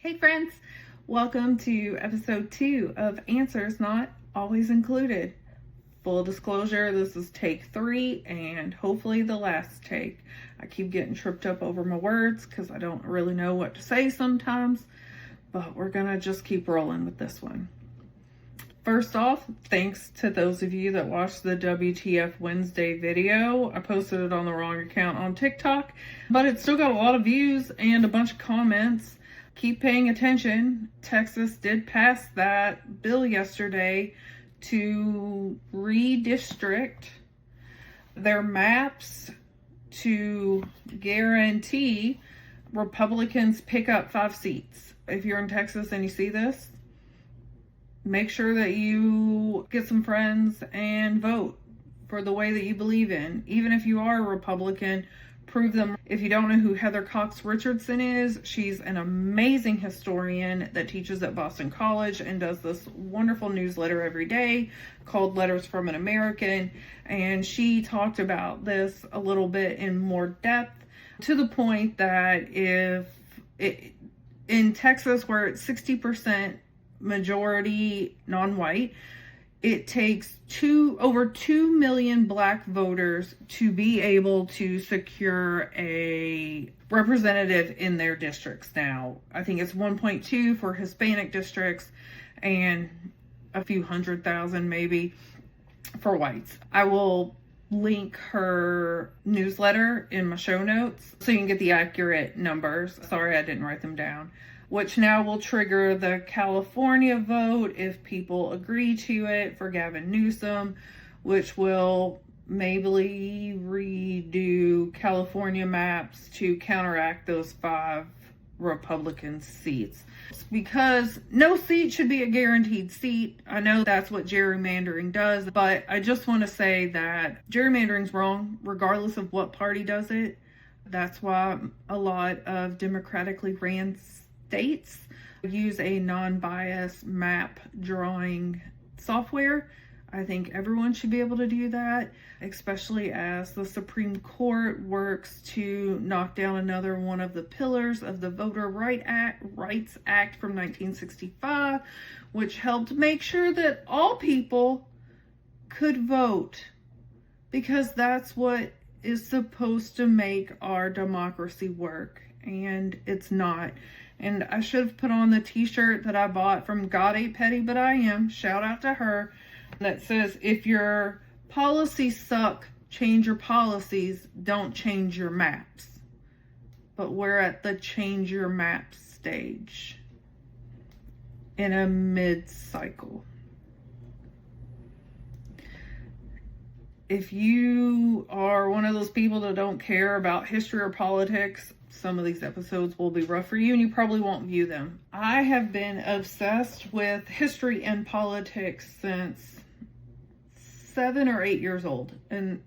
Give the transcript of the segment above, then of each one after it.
Hey friends, welcome to episode 2 of Answers Not Always Included. Full disclosure, this is take 3 and hopefully the last take. I keep getting tripped up over my words because I don't really know what to say sometimes, but we're gonna just keep rolling with this one. First off, thanks to those of you that watched the WTF Wednesday video. I posted it on the wrong account on TikTok, but it still got a lot of views and a bunch of comments. Keep paying attention. Texas did pass that bill yesterday to redistrict their maps to guarantee Republicans pick up 5 seats. If you're in Texas and you see this, make sure that you get some friends and vote for the way that you believe in. Even if you are a Republican, prove them. If you don't know who Heather Cox Richardson is, she's an amazing historian that teaches at Boston College and does this wonderful newsletter every day called Letters from an American. And she talked about this a little bit in more depth to the point that in Texas, where it's 60% majority non-white, it takes over 2 million black voters to be able to secure a representative in their districts now. I think it's 1.2 for Hispanic districts and a few 100,000 maybe for whites. I will link her newsletter in my show notes so you can get the accurate numbers. Sorry, I didn't write them down. Which now will trigger the California vote if people agree to it for Gavin Newsom, which will maybe redo California maps to counteract those 5 Republican seats. Because no seat should be a guaranteed seat. I know that's what gerrymandering does, but I just want to say that gerrymandering's wrong regardless of what party does it. That's why a lot of democratically ran states use a non-biased map drawing software. I think everyone should be able to do that, especially as the Supreme Court works to knock down another one of the pillars of the Voter Rights Act from 1965, which helped make sure that all people could vote, because that's what is supposed to make our democracy work, and it's not. And I should have put on the t-shirt that I bought from God Ain't Petty But I Am, shout out to her, that says, if your policies suck, change your policies, don't change your maps. But we're at the change your maps stage in a mid-cycle. If you are one of those people that don't care about history or politics, some of these episodes will be rough for you and you probably won't view them. I have been obsessed with history and politics since 7 or 8 years old. And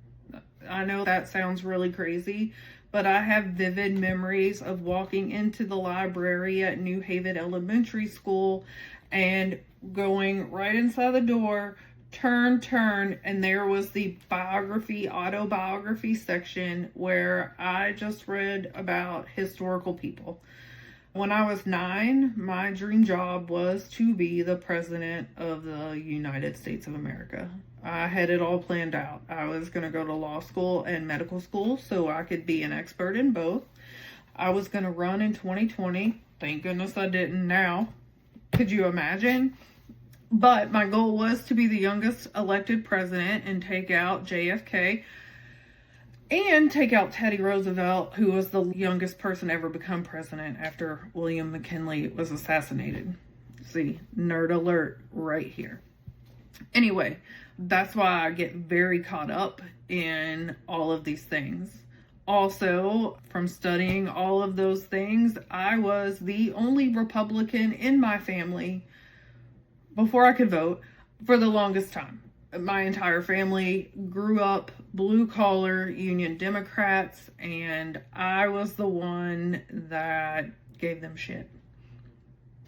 I know that sounds really crazy, but I have vivid memories of walking into the library at New Haven Elementary School and going right inside the door, turn, and there was the autobiography section where I just read about historical people. When I was 9, my dream job was to be the president of the United States of America. I had it all planned out. I was going to go to law school and medical school so I could be an expert in both. I was going to run in 2020. Thank goodness I didn't now. Could you imagine? But my goal was to be the youngest elected president and take out JFK and take out Teddy Roosevelt, who was the youngest person ever become president after William McKinley was assassinated. See, nerd alert right here. Anyway, that's why I get very caught up in all of these things. Also, from studying all of those things, I was the only Republican in my family before I could vote for the longest time. My entire family grew up blue-collar Union Democrats, and I was the one that gave them shit.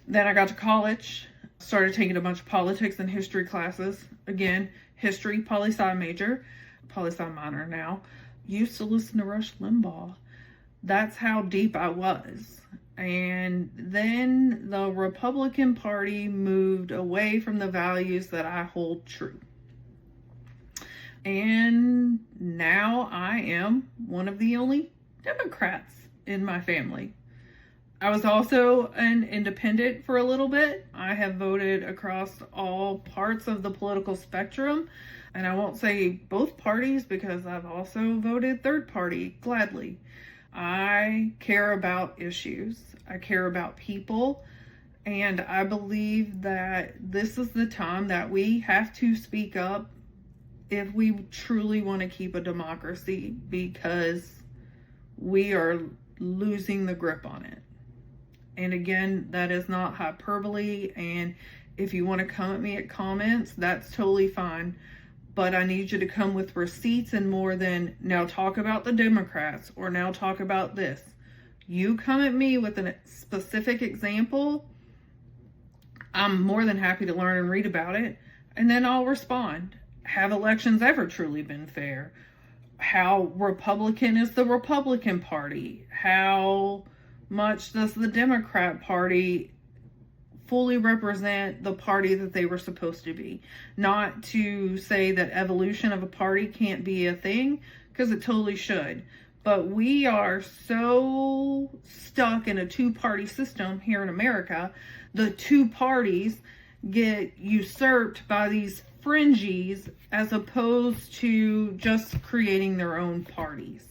Then I got to college, started taking a bunch of politics and history classes. Again, history, poli-sci major, poli-sci minor now. Used to listen to Rush Limbaugh. That's how deep I was. And then the Republican Party moved away from the values that I hold true. And now I am one of the only Democrats in my family. I was also an independent for a little bit. I have voted across all parts of the political spectrum. And I won't say both parties because I've also voted third party gladly. I care about issues. I care about people. And I believe that this is the time that we have to speak up if we truly want to keep a democracy, because we are losing the grip on it. And again, that is not hyperbole. And if you want to come at me at comments, that's totally fine. But I need you to come with receipts and more than now talk about the Democrats or now talk about this. You come at me with a specific example, I'm more than happy to learn and read about it. And then I'll respond. Have elections ever truly been fair? How Republican is the Republican Party? How much does the Democrat Party fully represent the party that they were supposed to be? Not to say that evolution of a party can't be a thing, because it totally should. But we are so stuck in a two-party system here in America. The two parties get usurped by these fringies as opposed to just creating their own parties.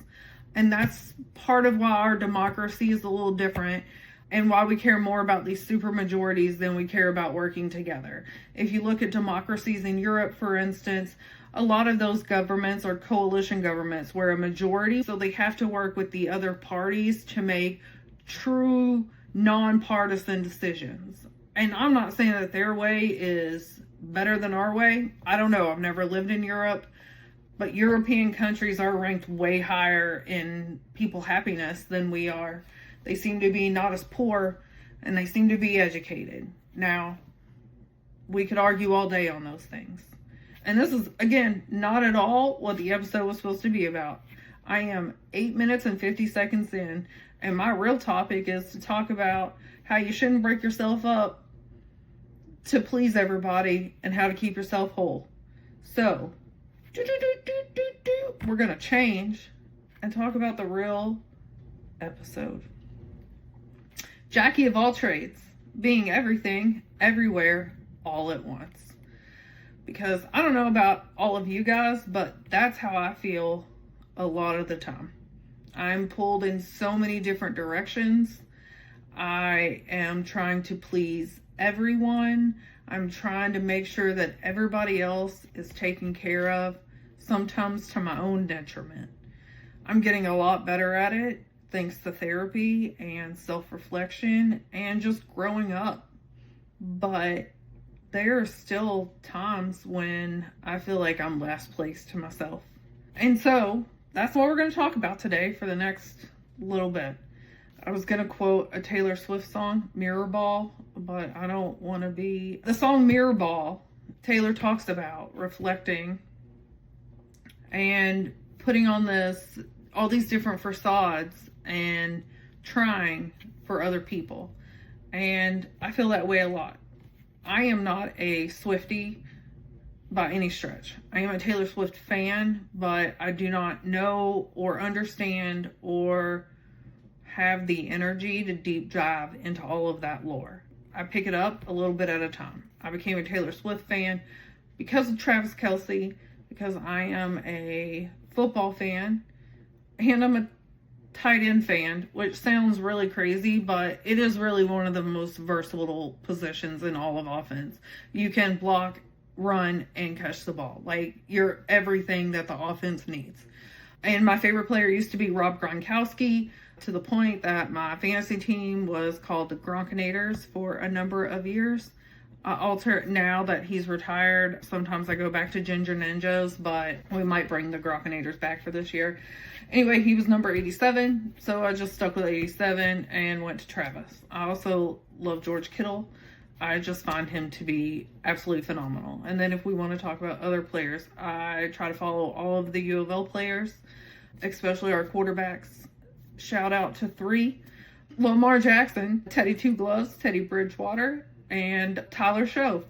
And that's part of why our democracy is a little different and why we care more about these super majorities than we care about working together. If you look at democracies in Europe, for instance, a lot of those governments are coalition governments where a majority, so they have to work with the other parties to make true nonpartisan decisions. And I'm not saying that their way is better than our way. I don't know. I've never lived in Europe, but European countries are ranked way higher in people happiness than we are. They seem to be not as poor, and they seem to be educated. Now, we could argue all day on those things. And this is, again, not at all what the episode was supposed to be about. I am 8 minutes and 50 seconds in, and my real topic is to talk about how you shouldn't break yourself up to please everybody and how to keep yourself whole. So, we're going to change and talk about the real episode. Jackie of all trades, being everything, everywhere, all at once. Because I don't know about all of you guys, but that's how I feel a lot of the time. I'm pulled in so many different directions. I am trying to please everyone. I'm trying to make sure that everybody else is taken care of, sometimes to my own detriment. I'm getting a lot better at it, thanks to therapy and self-reflection and just growing up. But there are still times when I feel like I'm last place to myself. And so that's what we're going to talk about today for the next little bit. I was going to quote a Taylor Swift song, Mirrorball, but I don't want to be... The song Mirrorball, Taylor talks about reflecting and putting on all these different facades and trying for other people. And I feel that way a lot. I am not a Swiftie by any stretch. I am a Taylor Swift fan, but I do not know or understand or have the energy to deep dive into all of that lore. I pick it up a little bit at a time. I became a Taylor Swift fan because of Travis Kelce, because I am a football fan, and I'm a tight end fan, which sounds really crazy, but it is really one of the most versatile positions in all of offense. You can block, run, and catch the ball. Like, you're everything that the offense needs. And my favorite player used to be Rob Gronkowski, to the point that my fantasy team was called the Gronkinators for a number of years. Now that he's retired, sometimes I go back to Ginger Ninjas, but we might bring the Gronkinators back for this year. Anyway, he was number 87, so I just stuck with 87 and went to Travis. I also love George Kittle. I just find him to be absolutely phenomenal. And then if we want to talk about other players, I try to follow all of the U of L players, especially our quarterbacks. Shout out to 3. Lamar Jackson, Teddy Two Gloves, Teddy Bridgewater, and Tyler Show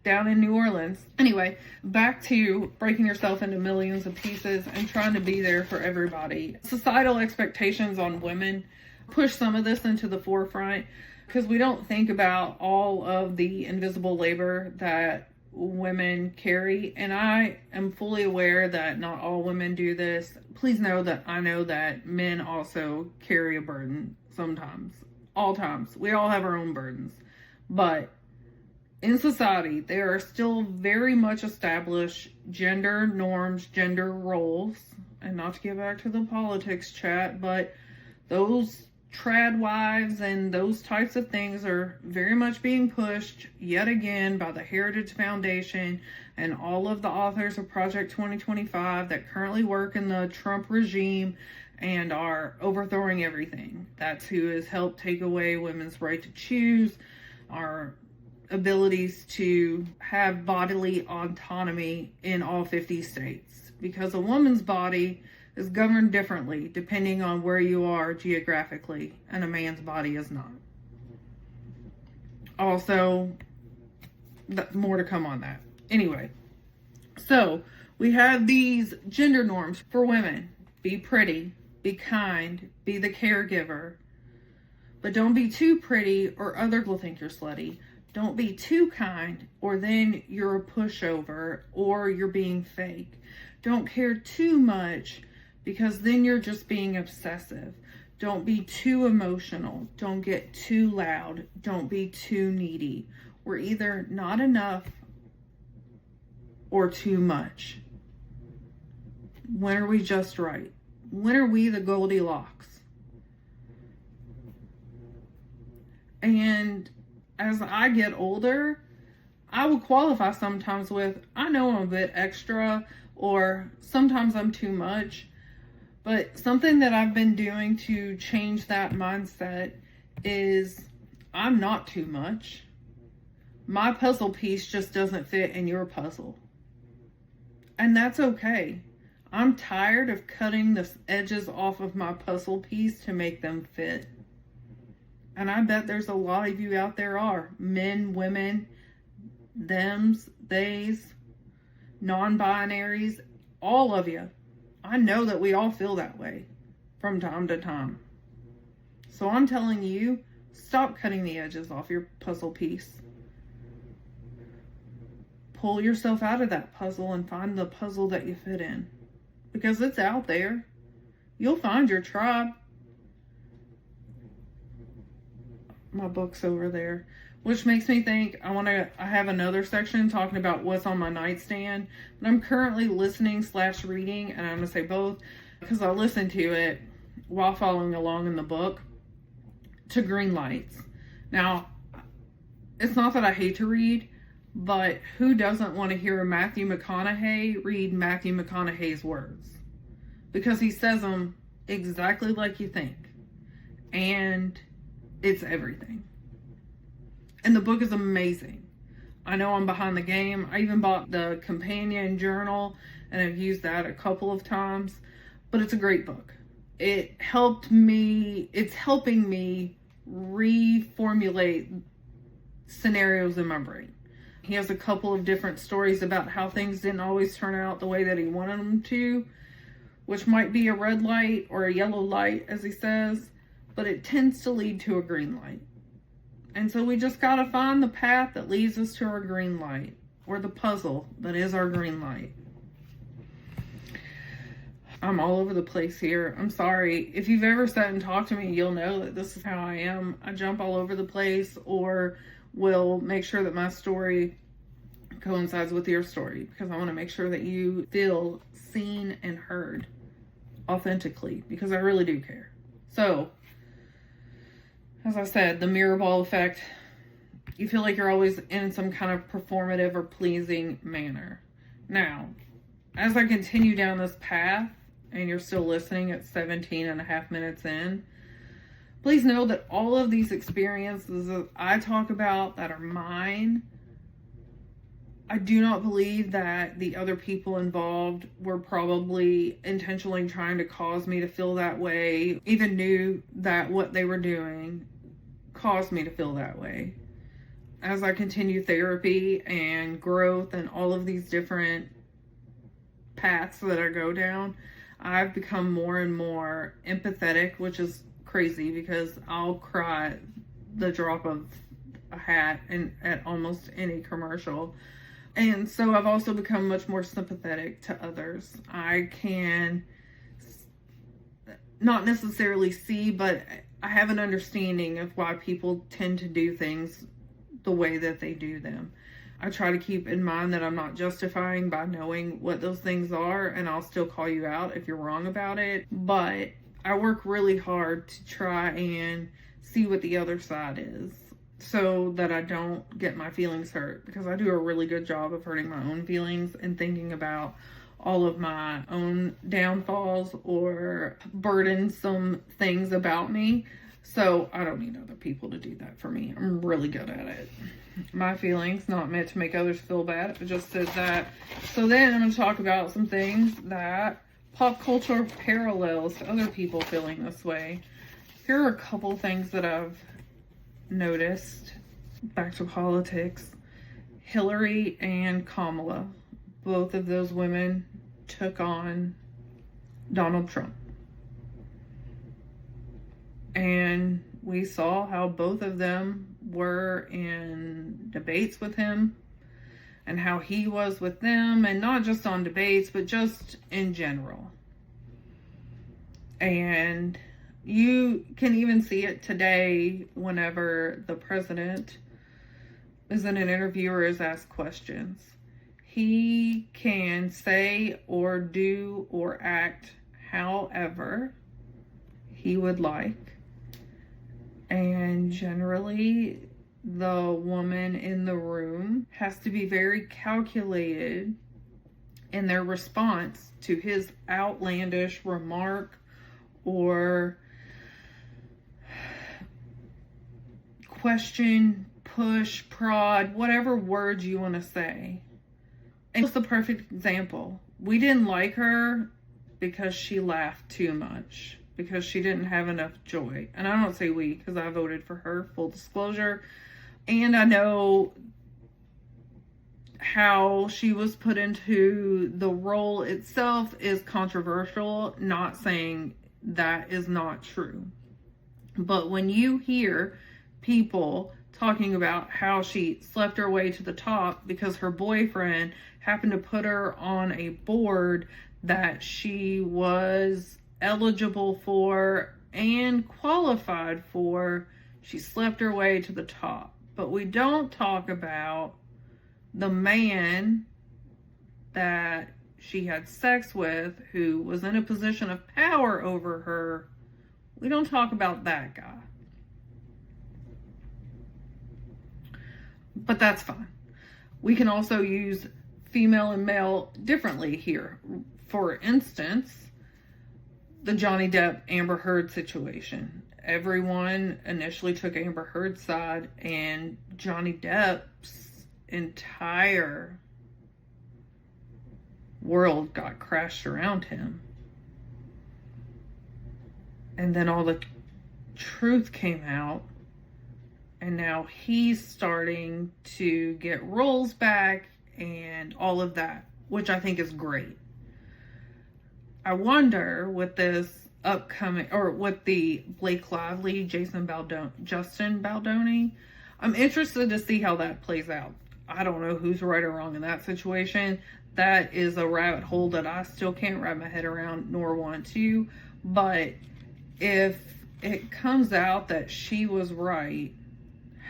down in New Orleans. Anyway, back to breaking yourself into millions of pieces and trying to be there for everybody. Societal expectations on women push some of this into the forefront because we don't think about all of the invisible labor that women carry. And I am fully aware that not all women do this. Please know that I know that men also carry a burden sometimes. All times. We all have our own burdens. But in society, there are still very much established gender norms, gender roles, and not to get back to the politics chat, but those trad wives and those types of things are very much being pushed yet again by the Heritage Foundation and all of the authors of Project 2025 that currently work in the Trump regime and are overthrowing everything. That's who has helped take away women's right to choose, our abilities to have bodily autonomy in all 50 states, because a woman's body is governed differently depending on where you are geographically, and a man's body is not. Also, more to come on that. Anyway, so we have these gender norms for women. Be pretty, be kind, be the caregiver, but don't be too pretty or others will think you're slutty. Don't be too kind, or then you're a pushover, or you're being fake. Don't care too much, because then you're just being obsessive. Don't be too emotional. Don't get too loud. Don't be too needy. We're either not enough or too much. When are we just right? When are we the Goldilocks? And as I get older, I will qualify sometimes with, I know I'm a bit extra, or sometimes I'm too much. But something that I've been doing to change that mindset is I'm not too much. My puzzle piece just doesn't fit in your puzzle. And that's okay. I'm tired of cutting the edges off of my puzzle piece to make them fit. And I bet there's a lot of you out there are. Men, women, thems, theys, non-binaries, all of you. I know that we all feel that way from time to time. So I'm telling you, stop cutting the edges off your puzzle piece. Pull yourself out of that puzzle and find the puzzle that you fit in. Because it's out there. You'll find your tribe. My book's over there, which makes me think I have another section talking about what's on my nightstand, but I'm currently listening/reading, and I'm gonna say both because I listened to it while following along in the book, to Green Lights. Now, it's not that I hate to read, but who doesn't want to hear Matthew McConaughey read Matthew McConaughey's words? Because he says them exactly like you think, and it's everything. And the book is amazing. I know I'm behind the game. I even bought the companion journal and I've used that a couple of times, but it's a great book. It's helping me reformulate scenarios in my brain. He has a couple of different stories about how things didn't always turn out the way that he wanted them to, which might be a red light or a yellow light, as he says, but it tends to lead to a green light. And so we just got to find the path that leads us to our green light, or the puzzle that is our green light. I'm all over the place here. I'm sorry. If you've ever sat and talked to me, you'll know that this is how I am. I jump all over the place, or will make sure that my story coincides with your story, because I want to make sure that you feel seen and heard authentically, because I really do care. So, as I said, the Mirrorball effect. You feel like you're always in some kind of performative or pleasing manner. Now, as I continue down this path, and you're still listening at 17 and a half minutes in, please know that all of these experiences that I talk about that are mine I do not believe that the other people involved were probably intentionally trying to cause me to feel that way, even knew that what they were doing caused me to feel that way. As I continue therapy and growth and all of these different paths that I go down, I've become more and more empathetic, which is crazy because I'll cry at the drop of a hat and at almost any commercial. And so I've also become much more sympathetic to others. I can not necessarily see, but I have an understanding of why people tend to do things the way that they do them. I try to keep in mind that I'm not justifying by knowing what those things are, and I'll still call you out if you're wrong about it. But I work really hard to try and see what the other side is, so that I don't get my feelings hurt, because I do a really good job of hurting my own feelings and thinking about all of my own downfalls or burdensome things about me. So I don't need other people to do that for me. I'm really good at it. My feelings, not meant to make others feel bad. I just said that. So then I'm going to talk about some things that pop culture parallels to other people feeling this way. Here are a couple things that I've noticed. Back to politics. Hillary and Kamala, both of those women took on Donald Trump. And we saw how both of them were in debates with him and how he was with them, and not just on debates, but just in general. And you can even see it today whenever the president is in an interview or is asked questions. He can say or do or act however he would like. And generally, the woman in the room has to be very calculated in their response to his outlandish remark or question, push, prod, whatever words you want to say. And it's the perfect example. We didn't like her because she laughed too much, because she didn't have enough joy. And I don't say we, because I voted for her, full disclosure. And I know how she was put into the role itself is controversial, not saying that is not true. But when you hear people talking about how she slept her way to the top because her boyfriend happened to put her on a board that she was eligible for and qualified for, she slept her way to the top. But we don't talk about the man that she had sex with, who was in a position of power over her. We don't talk about that guy. But that's fine. We can also use female and male differently here. For instance, the Johnny Depp Amber Heard situation. Everyone initially took Amber Heard's side, and Johnny Depp's entire world got crashed around him. And then all the truth came out, and now he's starting to get roles back and all of that, which I think is great. I wonder with this upcoming, or with the Blake Lively, Justin Baldoni, I'm interested to see how that plays out. I don't know who's right or wrong in that situation. That is a rabbit hole that I still can't wrap my head around, nor want to. But if it comes out that she was right,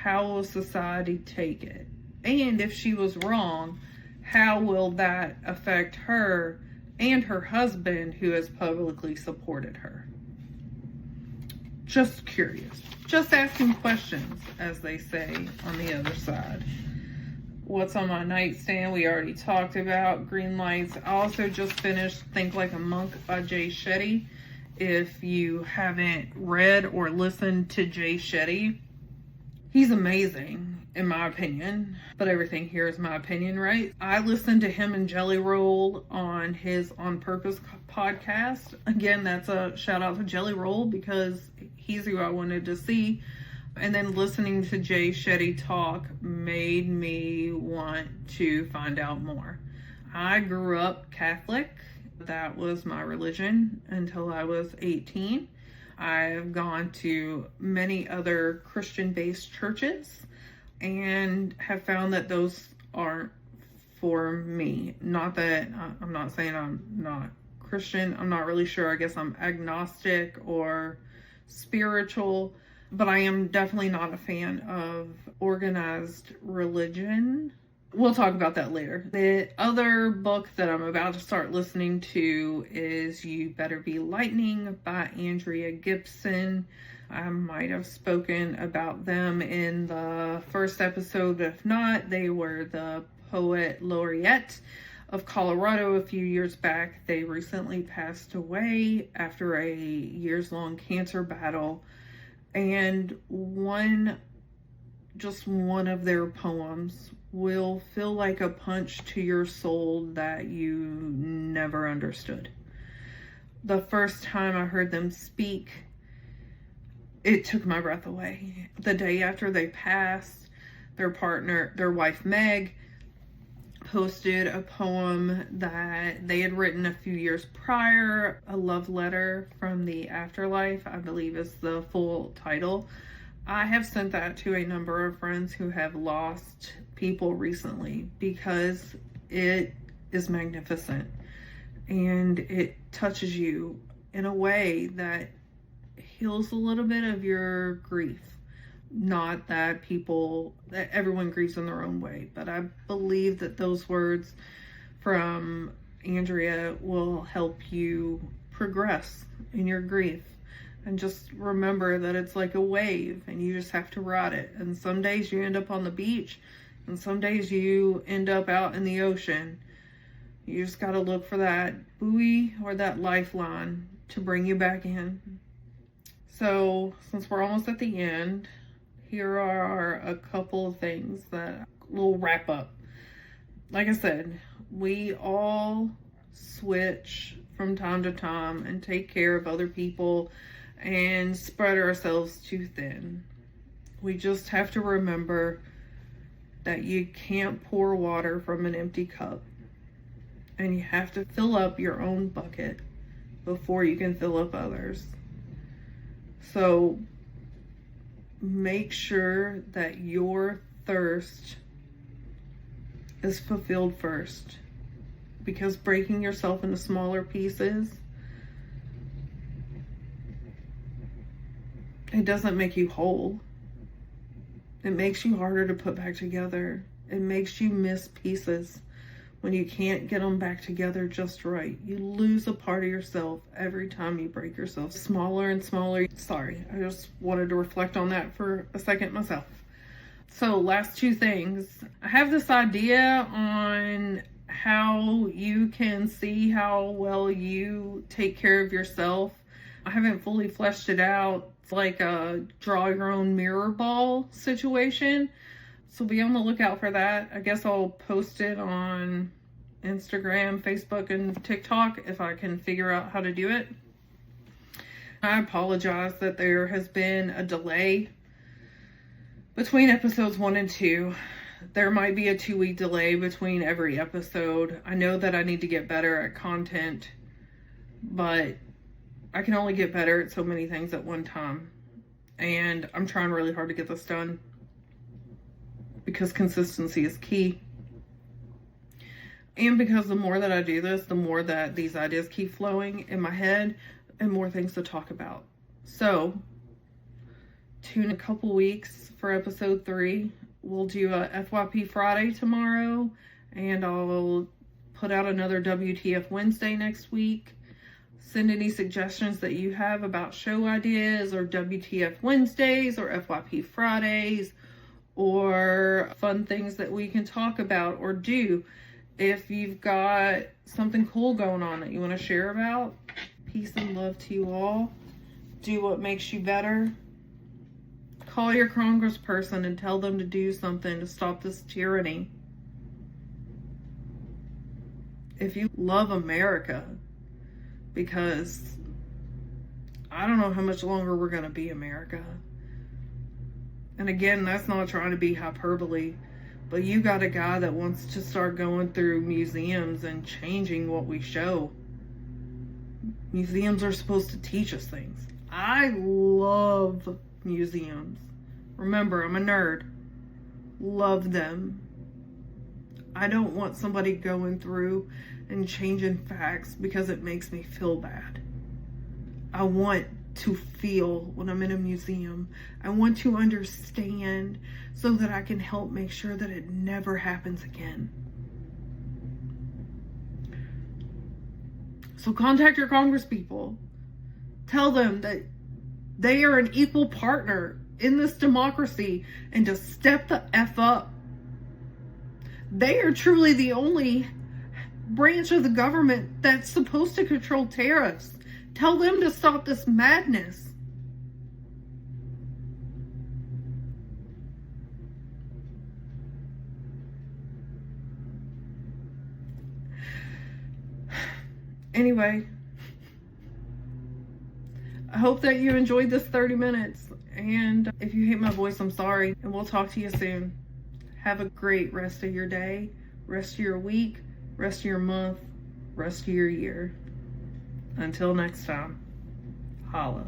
how will society take it? And if she was wrong, how will that affect her and her husband, who has publicly supported her? Just curious. Just asking questions, as they say on the other side. What's on my nightstand? We already talked about. Green lights. I also just finished Think Like a Monk by Shetty. If you haven't read or listened to Shetty, he's amazing. in my opinion, but everything here is my opinion, right? I listened to him and Jelly Roll on his On Purpose podcast. Again, that's a shout out to Jelly Roll because he's who I wanted to see. And then listening to Jay Shetty talk made me want to find out more. I grew up Catholic. That was my religion until I was 18. I've gone to many other Christian-based churches and have found that those aren't for me. Not that I'm not saying I'm not Christian. I'm not really sure. I guess I'm agnostic or spiritual, but I am definitely not a fan of organized religion. We'll talk about that later. The other book that I'm about to start listening to is You Better Be Lightning by Andrea Gibson. I might have spoken about them in the first episode. If not, they were the poet laureate of Colorado a few years back. They recently passed away after a years-long cancer battle. And one of their poems will feel like a punch to your soul that you never understood. The first time I heard them speak, it took my breath away. The day after they passed, their wife Meg, posted a poem that they had written a few years prior, a love letter from the afterlife, I believe is the full title. I have sent that to a number of friends who have lost people recently because it is magnificent and it touches you in a way that heals a little bit of your grief. Not that everyone grieves in their own way, but I believe that those words from Andrea will help you progress in your grief. And just remember that it's like a wave and you just have to ride it. And some days you end up on the beach and some days you end up out in the ocean. You just got to look for that buoy or that lifeline to bring you back in. So since we're almost at the end, here are a couple of things that we'll wrap up. Like I said, we all switch from time to time and take care of other people and spread ourselves too thin. We just have to remember that you can't pour water from an empty cup, and you have to fill up your own bucket before you can fill up others. So make sure that your thirst is fulfilled first, because breaking yourself into smaller pieces, it doesn't make you whole. It makes you harder to put back together. It makes you miss pieces when you can't get them back together just right. You lose a part of yourself every time you break yourself smaller and smaller. Sorry, I just wanted to reflect on that for a second myself. So last two things. I have this idea on how you can see how well you take care of yourself. I haven't fully fleshed it out. It's like a draw your own mirror ball situation. So be on the lookout for that. I guess I'll post it on Instagram, Facebook, and TikTok if I can figure out how to do it. I apologize that there has been a delay between episodes 1 and 2. There might be a 2-week delay between every episode. I know that I need to get better at content, but I can only get better at so many things at one time. And I'm trying really hard to get this done, because consistency is key. And because the more that I do this, the more that these ideas keep flowing in my head and more things to talk about. So tune in a couple weeks for episode 3. We'll do a FYP Friday tomorrow, and I'll put out another WTF Wednesday next week. Send any suggestions that you have about show ideas or WTF Wednesdays or FYP Fridays, or fun things that we can talk about or do. If you've got something cool going on that you want to share about, peace and love to you all. Do what makes you better. Call your congressperson and tell them to do something to stop this tyranny. If you love America, because I don't know how much longer we're going to be America. And again, that's not trying to be hyperbole, but you got a guy that wants to start going through museums and changing what we show. Museums are supposed to teach us things. I love museums. Remember, I'm a nerd. Love them. I don't want somebody going through and changing facts because it makes me feel bad. I want to feel when I'm in a museum. I want to understand so that I can help make sure that it never happens again. So contact your congresspeople. Tell them that they are an equal partner in this democracy and to step the F up. They are truly the only branch of the government that's supposed to control tariffs. Tell them to stop this madness. Anyway, I hope that you enjoyed this 30 minutes. And if you hate my voice, I'm sorry. And we'll talk to you soon. Have a great rest of your day, rest of your week, rest of your month, rest of your year. Until next time, holla.